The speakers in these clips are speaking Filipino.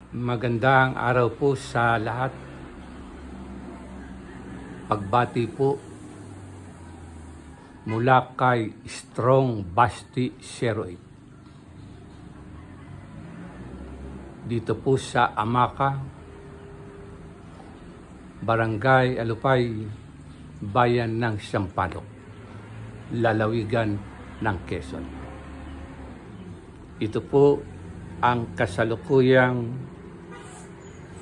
Magandang araw po sa lahat. Pagbati po mula kay Strong Basti 08. Dito po sa Amaka, Barangay Alupay, Bayan ng Sampaloc, lalawigan ng Quezon. Ito po ang kasalukuyang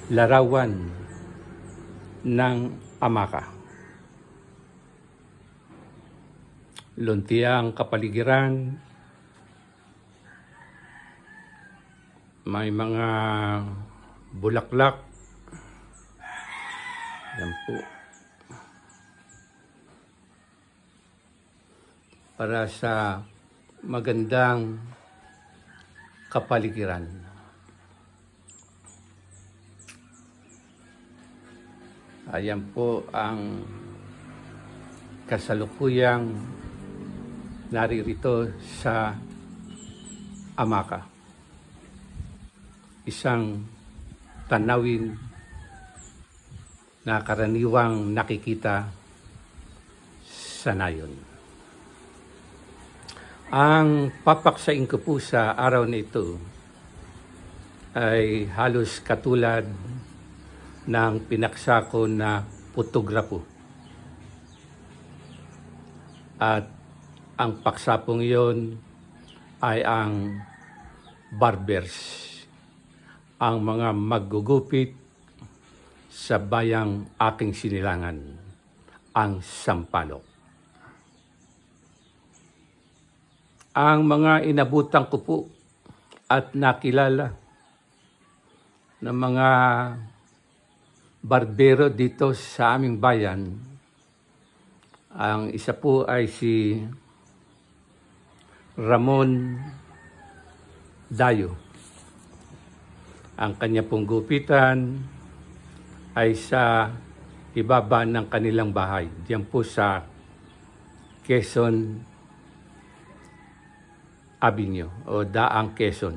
larawan ng Amaka. Luntiang kapaligiran, may mga bulaklak. Yan po. Para sa magandang kapaligiran. Ayan po ang kasalukuyang naririto sa Amaka. Isang tanawin na karaniwang nakikita sa nayon. Ang papaksain ko po sa araw na ito ay halos katulad ng pinaksa ko na potograpo. At ang paksapong iyon ay ang barbers, ang mga maggugupit sa bayang aking sinilangan, ang Sampaloc. Ang mga inabutan ko po at nakilala ng mga barbero dito sa aming bayan, ang isa po ay si Ramon Dayo. Ang kanya pong gupitan ay sa ibaba ng kanilang bahay, diyan po sa Quezon Avenue o Daang Quezon.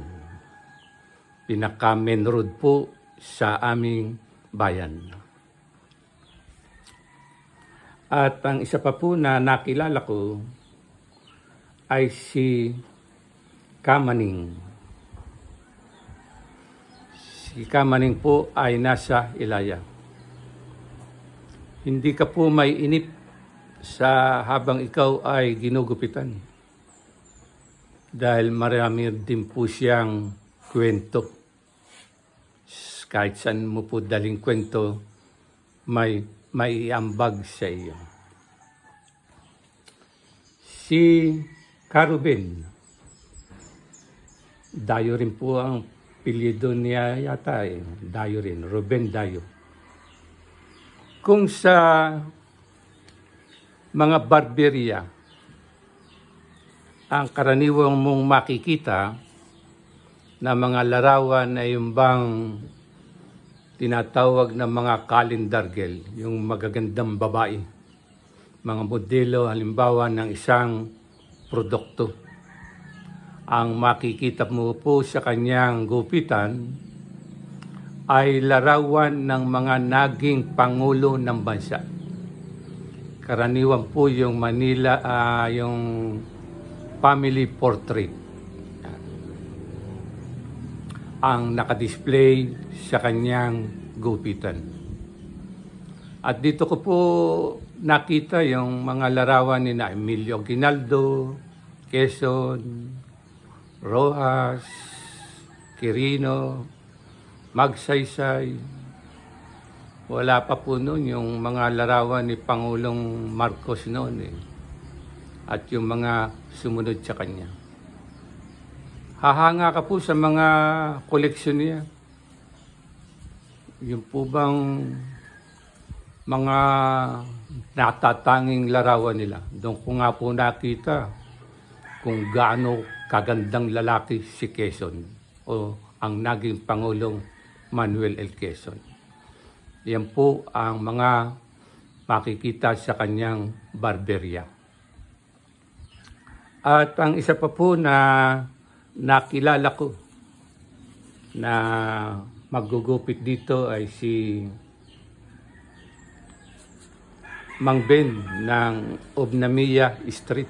Pinaka-main road po sa aming bayan. At ang isa pa po na nakilala ko ay si Kamaning. Si Kamaning po ay nasa Ilaya. Hindi ka po may inip sa habang ikaw ay ginugupitan. Dahil marami din po siyang kwento. Kahit saan mo po daling kwento, may ambag sa iyo. Si Caruben, Dayo rin po ang apelyido niya yata eh. Dayo rin, Ruben Dayo. Kung sa mga barberia, ang karaniwang mong makikita na mga larawan ay yung bang tinatawag na mga calendar girl, yung magagandang babae. Mga modelo, halimbawa ng isang produkto. Ang makikita mo po sa kanyang gupitan ay larawan ng mga naging pangulo ng bansa. Karaniwan po yung Manila, yung family portrait. Ang nakadisplay sa kanyang gupitan. At dito ko po nakita yung mga larawan ni na Emilio Aguinaldo, Quezon, Rojas, Quirino, Magsaysay. Wala pa po noon yung mga larawan ni Pangulong Marcos noon eh. At yung mga sumunod sa kanya. Hahanga ka po sa mga koleksyon niya. Yung po bang mga natatanging larawan nila. Doon ko nga po nakita kung gaano kagandang lalaki si Quezon o ang naging Pangulong Manuel L. Quezon. Yan po ang mga makikita sa kanyang barberia. At ang isa pa po na nakilala ko na maggugupit dito ay si Mang Ben ng Obnamia Street.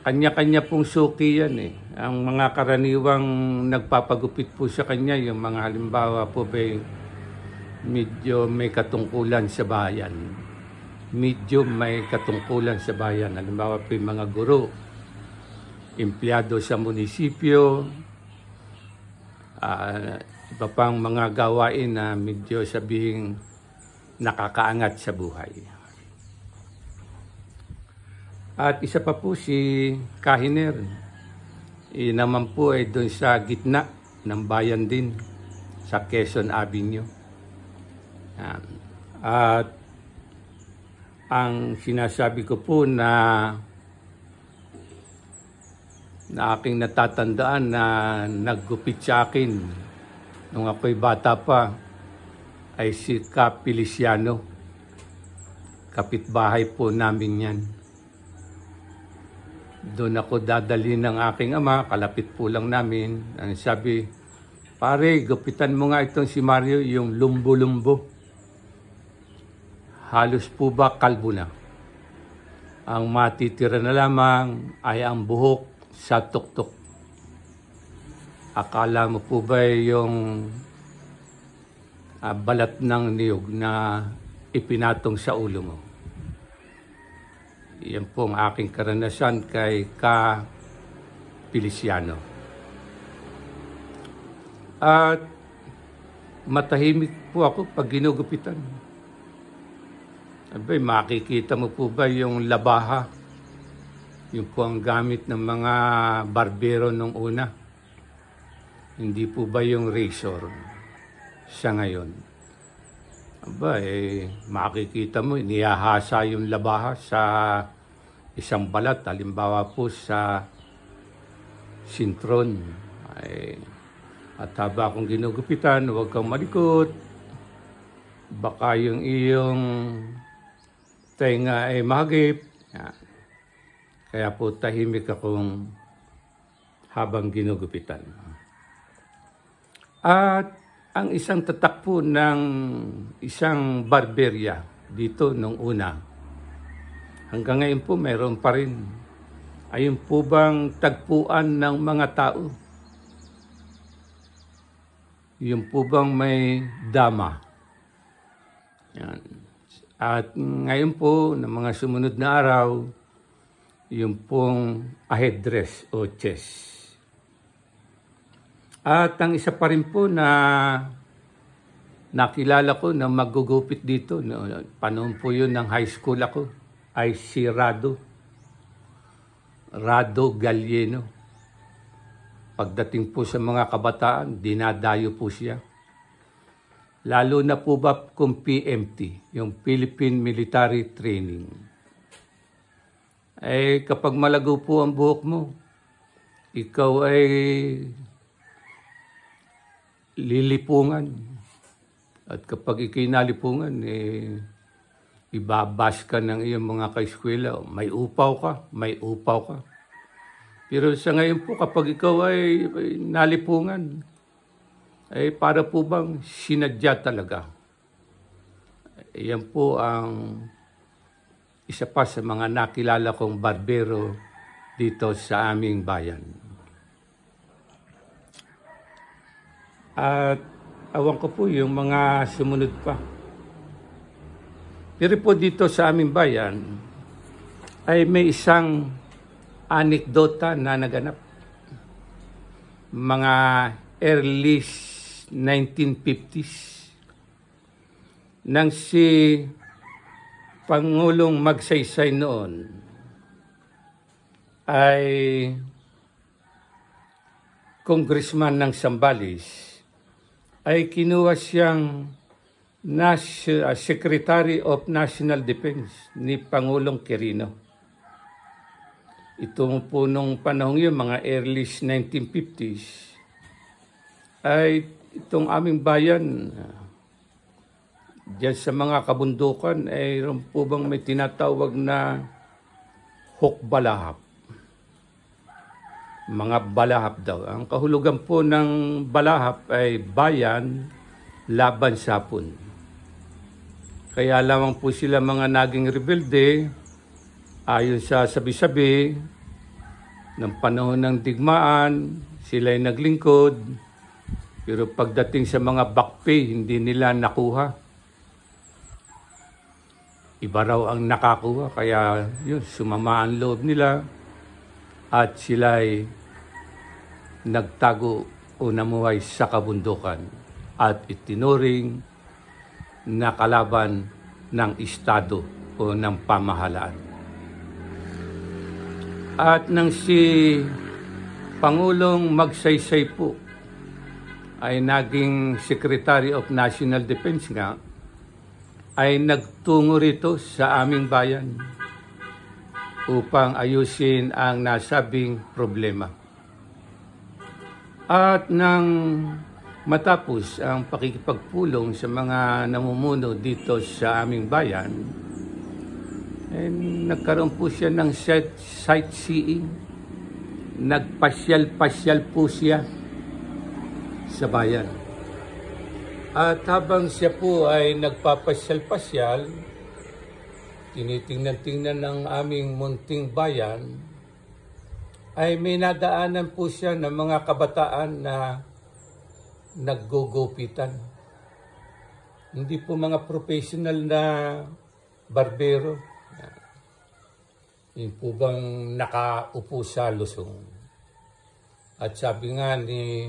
Kanya-kanya pong suki yan eh. Ang mga karaniwang nagpapagupit po sa kanya, yung mga halimbawa po medyo may katungkulan sa bayan. Medyo may katungkulan sa bayan. Halimbawa po yung mga guro, empleyado sa munisipyo, iba pang mga gawain na medyo sabihing nakakaangat sa buhay. At isa pa po si Kahiner. Naman po ay doon sa gitna ng bayan din, sa Quezon Avenue. At ang sinasabi ko po na aking natatandaan na naggupit sa akin nung ako'y bata pa ay si Kapiliciano. Kapitbahay po namin yan. Doon ako dadali ng aking ama, kalapit po lang namin. Ang sabi, pare, gupitan mo nga itong si Mario, yung lumbo-lumbo. Halos po ba kalbo na? Ang matitira na lamang ay ang buhok sa tuktok. Akala mo po ba yung balat ng niyog na ipinatong sa ulo mo? Yan po ang aking karanasan kay Kapiliciano. At matahimik po ako pag ginugupitan. Abay, makikita mo po ba yung labaha? Yung po ang gamit ng mga barbero nung una. Hindi po ba yung razor sa ngayon? Aba, makikita mo, niyahasa yung labaha sa isang balat. Halimbawa po sa sintron. At haba akong ginugupitan, huwag kang malikot. Baka yung iyong tenga ay mahagip. Kaya po tahimik akong habang ginugupitan. At ang isang tatak po ng isang barberya dito nung una, hanggang ngayon po mayroon pa rin. Ayun po bang tagpuan ng mga tao? Yung po bang may dama? Yan. At ngayon po, ng mga sumunod na araw, yung pong headdress o chest. At ang isa pa rin po na nakilala ko na maggugupit dito, no, panahon po yun ng high school ako, ay si Rado Galieno. Pagdating po sa mga kabataan, dinadayo po siya. Lalo na po ba kung PMT, yung Philippine Military Training. Kapag malago po ang buhok mo, ikaw ay lilipungan. At kapag ikay nalipungan, ibabas ka ng iyong mga kaeskwela. May upaw ka. Pero sa ngayon po, kapag ikaw ay nalipungan, para po bang sinadya talaga. Yan po ang isa pa sa mga nakilala kong barbero dito sa aming bayan. At awan ko po yung mga sumunod pa. Pero po dito sa aming bayan ay may isang anekdota na naganap. Mga early 1950s. Nang si Pangulong Magsaysay noon ay congressman ng Zambales, ay kinuha siyang Secretary of National Defense ni Pangulong Quirino. Ito po nung panahon yun, mga early 1950s, ay itong aming bayan, diyan sa mga kabundukan, ay po bang may tinatawag na hukbalahap. mga balahap daw. Ang kahulugan po ng balahap ay bayan laban sapon. Kaya lamang po sila mga naging rebelde ayon sa sabi-sabi ng panahon ng digmaan, sila ay naglingkod, pero pagdating sa mga bakpe, hindi nila nakuha. Iba raw ang nakakuha, kaya yun, sumama ang loob nila at sila ay nagtago o namuhay sa kabundukan at itinuring na kalaban ng estado o ng pamahalaan. At nang si Pangulong Magsaysay po ay naging Secretary of National Defense nga, ay nagtungo rito sa aming bayan upang ayusin ang nasabing problema. At nang matapos ang pakikipagpulong sa mga namumuno dito sa aming bayan, nagkaroon po siya ng sightseeing. Nagpasyal-pasyal po siya sa bayan. At habang siya po ay nagpapasyal-pasyal, tinitingnan-tingnan ng aming munting bayan, ay may nadaanan po siya ng mga kabataan na naggugupitan. Hindi po mga professional na barbero. Yung po bang nakaupo sa lusong. At sabi nga ni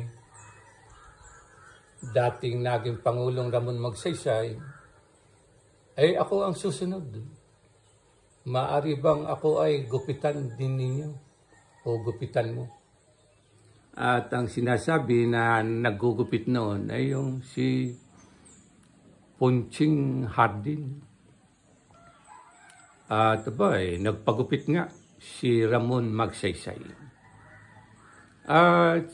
dating naging Pangulong Ramon Magsaysay, ay ako ang susunod. Maari bang ako ay gupitan din ninyo o gupitan mo? At ang sinasabi na naggugupit noon ay yung si Ponching Hardin. At nagpagupit nga si Ramon Magsaysay. At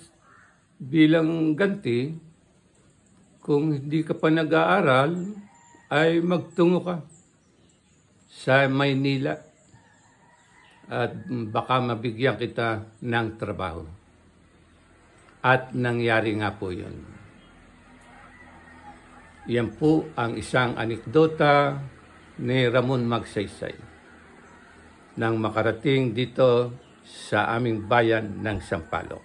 bilang ganti, kung hindi ka pa nag-aaral, ay magtungo ka sa Maynila at baka mabigyan kita ng trabaho. At nangyari nga po yun. Yan po ang isang anekdota ni Ramon Magsaysay nang makarating dito sa aming bayan ng Sampaloc.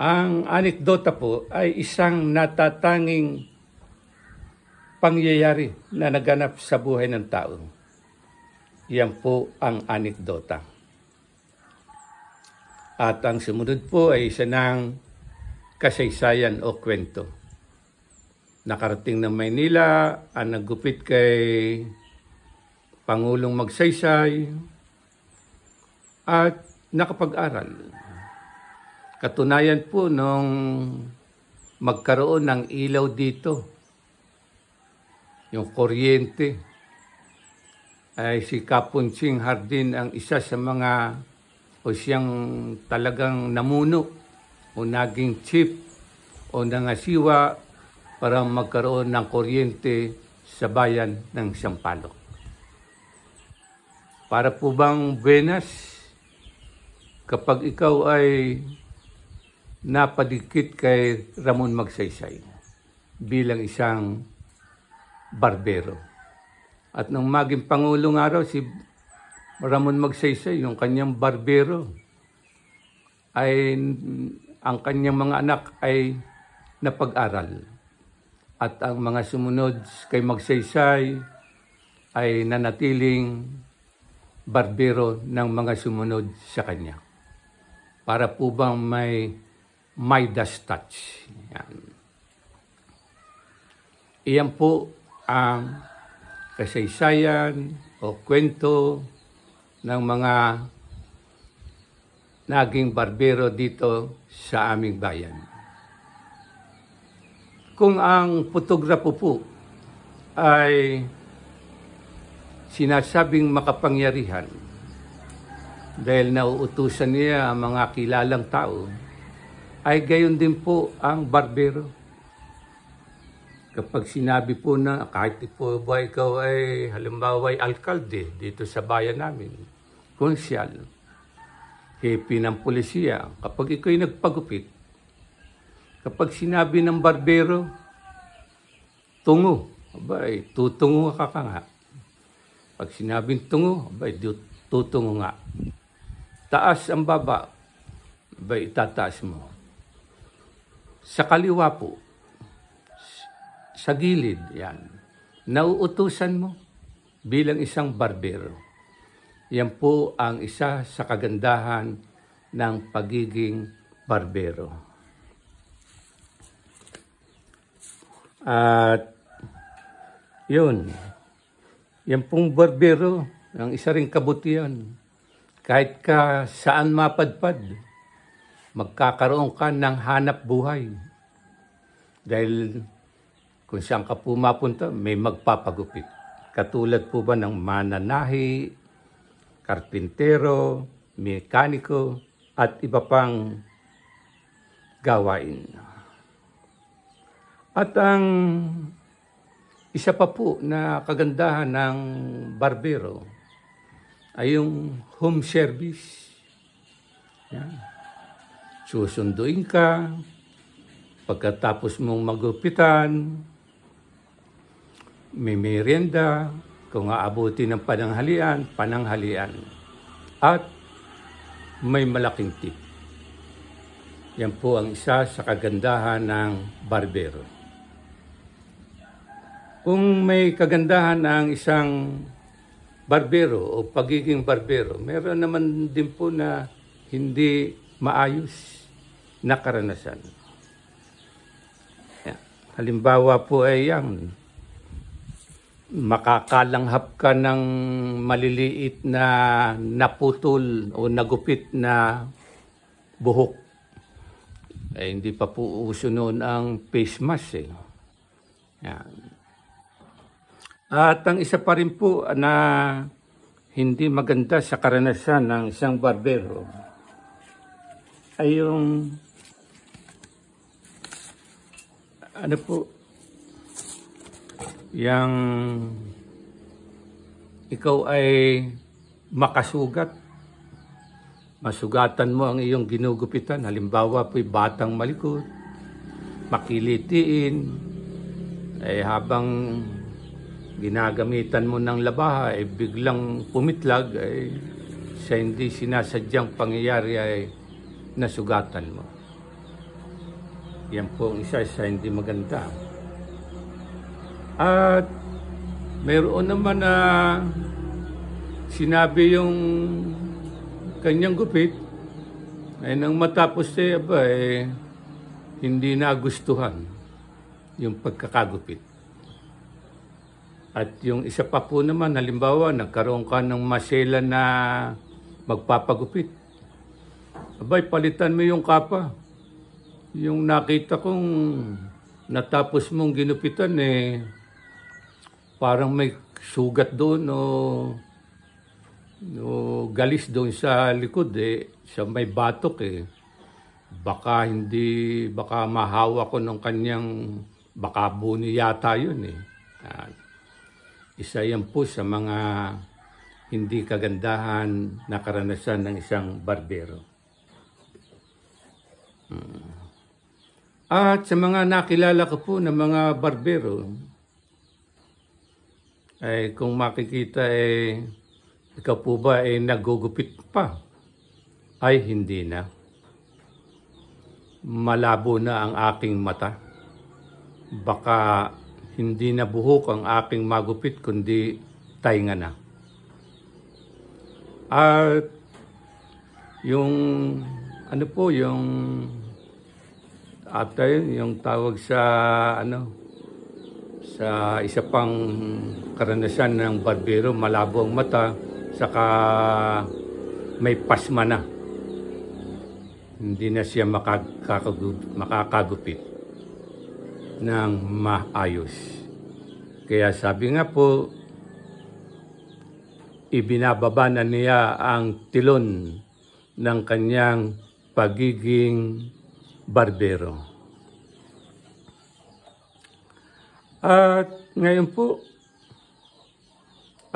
Ang anekdota po ay isang natatanging pangyayari na naganap sa buhay ng tao. Yan po ang anekdota. At ang sumunod po ay isa ng kasaysayan o kwento. Nakarating ng Maynila, ang naggupit kay Pangulong Magsaysay at nakapag-aral. Katunayan po nung magkaroon ng ilaw dito, yung kuryente, ay si Kapunching Hardin ang isa sa mga o siyang talagang namuno o naging chief o nangasiwa para magkaroon ng kuryente sa bayan ng Sampaloc. Para po bang buenas kapag ikaw ay napadikit kay Ramon Magsaysay bilang isang barbero. At nung maging Pangulo nga raw si Ramon Magsaysay, yung kanyang barbero, ay ang kanyang mga anak ay napag-aral. At ang mga sumunod kay Magsaysay ay nanatiling barbero ng mga sumunod sa kanya. Para po bang may Midas touch. Yan. Iyan po ang kasaysayan o kwento ng mga naging barbero dito sa aming bayan. Kung ang potograpo po ay sinasabing makapangyarihan dahil nauutusan niya ang mga kilalang tao, ay gayon din po ang barbero. Kapag sinabi po na kahit po ba ikaw ay halimbawa ay alkalde dito sa bayan namin, konsyal, hepe ng pulisya, kapag ikaw'y nagpagupit, kapag sinabi ng barbero, tungo, abay, tutungo ka nga. Pag sinabing tungo, abay, tutungo nga. Taas ang baba, abay, itataas mo. Sa kaliwa po, sa gilid, yan. Nauutusan mo bilang isang barbero. Yan po ang isa sa kagandahan ng pagiging barbero. At yun, yan pong barbero, ang isa ring kabutihan. Kahit ka saan mapadpad, magkakaroon ka ng hanap buhay. Dahil kung saan ka po mapunta, may magpapagupit. Katulad po ba ng mananahi, karpintero, mekaniko, at iba pang gawain. At ang isa pa po na kagandahan ng barbero ay yung home service. Yan. Susunduin ka, pagkatapos mong magupitan, may merienda, kung aabuti ng pananghalian, at may malaking tip. Yan po ang isa sa kagandahan ng barbero. Kung may kagandahan ng isang barbero o pagiging barbero, meron naman din po na hindi maayos na karanasan. Halimbawa po ay yan, makakalanghap ka ng maliliit na naputol o nagupit na buhok. Hindi pa po uso noon ang face mask eh. Yan. At ang isa pa rin po na hindi maganda sa karanasan ng isang barbero ay yung ano po, yung ikaw ay makasugat. Masugatan mo ang iyong ginugupitan. Halimbawa po'y batang malikot, makilitiin, habang ginagamitan mo ng labaha, biglang pumitlag, sa hindi sinasadyang pangyayari ay nasugatan mo. Yan po ang isa sa hindi maganda. At mayroon naman na sinabi yung kanyang gupit, ay nang matapos siya hindi nagustuhan yung pagkakagupit. At yung isa pa po naman, halimbawa, nagkaroon ka ng masela na magpapagupit. Abay, palitan mo yung kapa. Yung nakita kong natapos mong ginupitan parang may sugat doon o galis doon sa likod sa may batok Baka mahawa ko ng kanyang, baka buni yata yun Isa yan po sa mga hindi kagandahan na karanasan ng isang barbero. At sa mga nakilala ko po na mga barbero, kung makikita ikaw po ba nagugupit pa? Ay hindi na. Malabo na ang aking mata. Baka hindi na buhok ang aking magupit, kundi tainga na. At yung yung tawag sa sa isa pang karanasan ng barbero, malabo ang mata, saka may pasma na. Hindi na siya makakagupit ng maayos. Kaya sabi nga po, ibinababa na niya ang tilon ng kanyang pagiging barbero. At ngayon po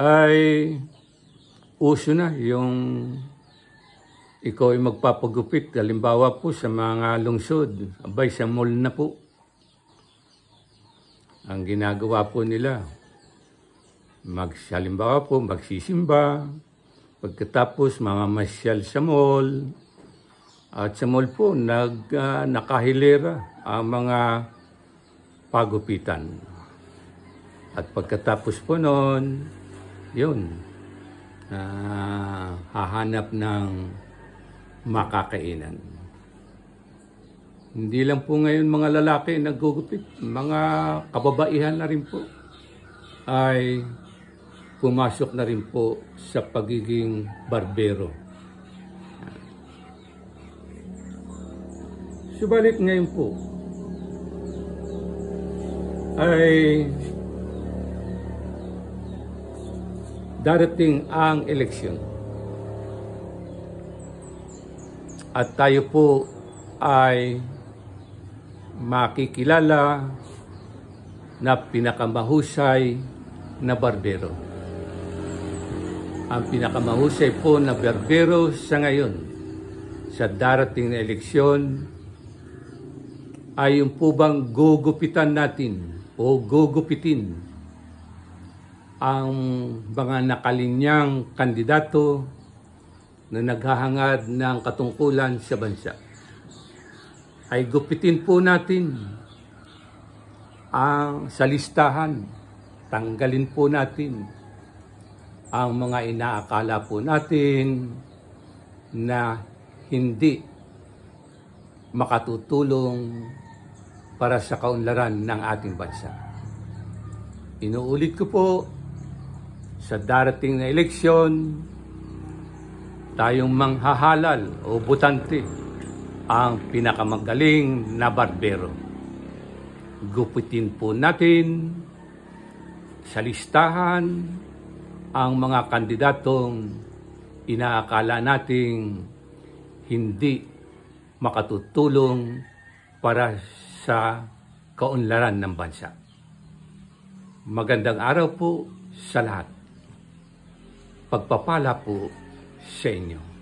ay uso na yung ikaw ay magpapagupit, halimbawa po sa mga lungsod, abay sa mall na po. Ang ginagawa po nila, halimbawa po magsisimba, pagkatapos mamamasyal sa mall, at sa mall po nakahilera ang mga pagupitan. At pagkatapos po noon, yun, hahanap ng makakainan. Hindi lang po ngayon mga lalaki naggugupit, mga kababaihan na rin po ay pumasok na rin po sa pagiging barbero. Subalit ngayon po ay darating ang eleksyon. At tayo po ay makikilala na pinakamahusay na barbero. Ang pinakamahusay po na barbero sa ngayon, sa darating na eleksyon, ay yung po bang gugupitan natin o gugupitin ang mga nakalinyang kandidato na naghahangad ng katungkulan sa bansa. Ay gupitin po natin ang sa listahan, tanggalin po natin ang mga inaakala po natin na hindi makatutulong para sa kaunlaran ng ating bansa. Inuulit ko po, sa darating na eleksyon, tayong manghahalal o butante ang pinakamagaling na barbero. Gupitin po natin sa listahan ang mga kandidatong inaakala nating hindi makatutulong para sa kaunlaran ng bansa. Magandang araw po sa lahat. Pagpapala po sa inyo.